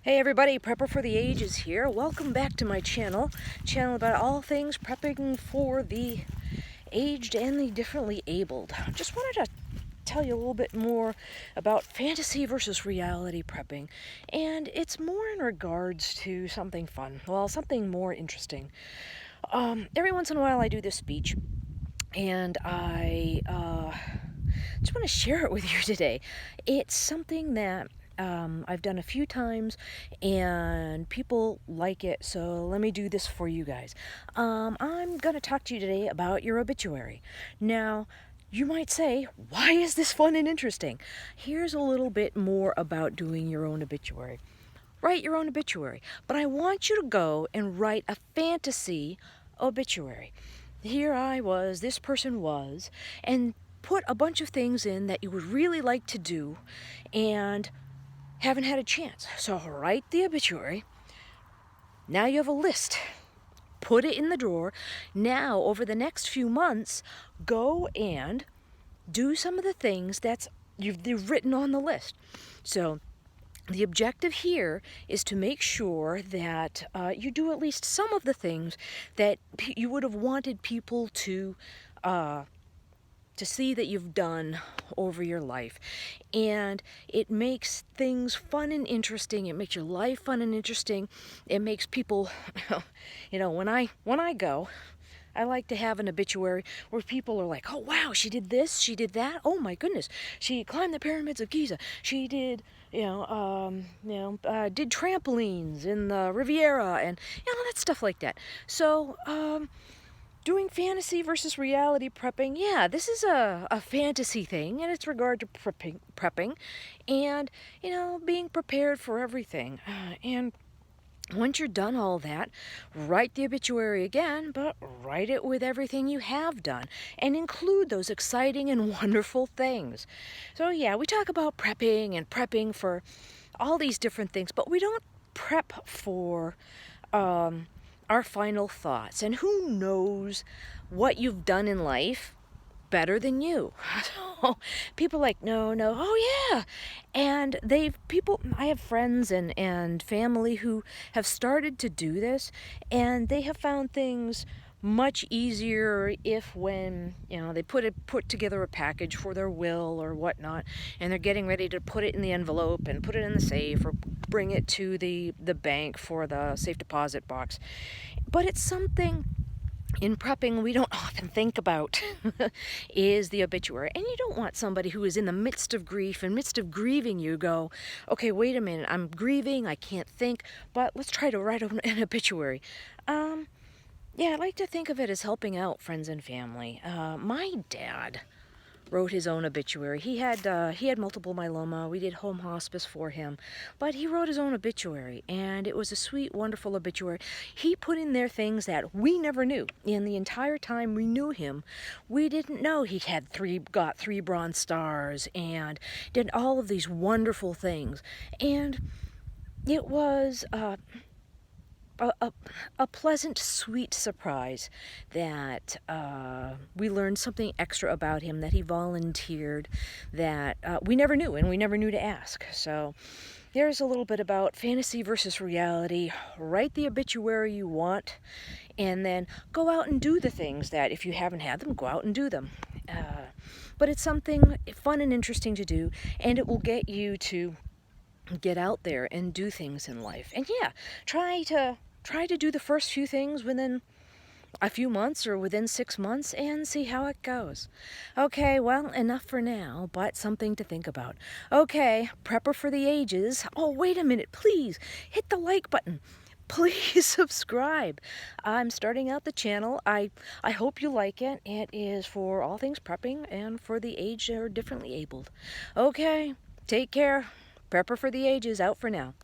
Hey everybody, Prepper for the Ages here. Welcome back to my channel about all things prepping for the aged and the differently abled. Just wanted to tell you a little bit more about fantasy versus reality prepping, and it's more in regards to something fun, well, something more interesting. Every once in a while I do this speech, and I just want to share it with you today. It's something that I've done a few times and people like it, so let me do this for you guys. I'm going to talk to you today about your obituary. Now, you might say, why is this fun and interesting? Here's a little bit more about doing your own obituary. Write your own obituary, but I want you to go and write a fantasy obituary. Here I was, this person was, and put a bunch of things in that you would really like to do and haven't had a chance. So write the obituary. Now you have a list. Put it in the drawer. Now, over the next few months, go and do some of the things that you've written on the list. So the objective here is to make sure that you do at least some of the things that you would have wanted people to see that you've done over your life. And it makes things fun and interesting. It makes your life fun and interesting. It makes people, when I go, I like to have an obituary where people are like, oh wow, she did this, she did that, oh my goodness, she climbed the pyramids of Giza, she did, did trampolines in the Riviera, and that stuff like that. So, doing fantasy versus reality prepping, yeah, this is a fantasy thing, and it's regard to prepping, and, being prepared for everything. And once you're done all that, write the obituary again, but write it with everything you have done, and include those exciting and wonderful things. So yeah, we talk about prepping for all these different things, but we don't prep for our final thoughts. And who knows what you've done in life better than you? So people are like, no, oh yeah. And I have friends and family who have started to do this, and they have found things much easier when they put together a package for their will or whatnot, and they're getting ready to put it in the envelope and put it in the safe or bring it to the bank for the safe deposit box. But it's something in prepping we don't often think about is the obituary. And you don't want somebody who is in the midst of grief and midst of grieving you go, okay, wait a minute, I'm grieving, I can't think, but let's try to write an obituary. Yeah, I like to think of it as helping out friends and family. My dad wrote his own obituary. He had multiple myeloma. We did home hospice for him, but he wrote his own obituary, and it was a sweet, wonderful obituary. He put in there things that we never knew. In the entire time we knew him, we didn't know he had got 3 Bronze Stars and did all of these wonderful things. And it was a pleasant, sweet surprise that we learned something extra about him, that he volunteered, that we never knew, and we never knew to ask. So there's a little bit about fantasy versus reality. Write the obituary you want, and then go out and do the things that, if you haven't had them, go out and do them. But it's something fun and interesting to do, and it will get you to get out there and do things in life. And yeah, try to do the first few things within a few months or within 6 months and see how it goes. Okay, well, enough for now, but something to think about. Okay, Prepper for the Ages. Oh, wait a minute, please hit the like button. Please subscribe. I'm starting out the channel. I hope you like it. It is for all things prepping and for the aged or differently abled. Okay, take care. Prepper for the Ages out for now.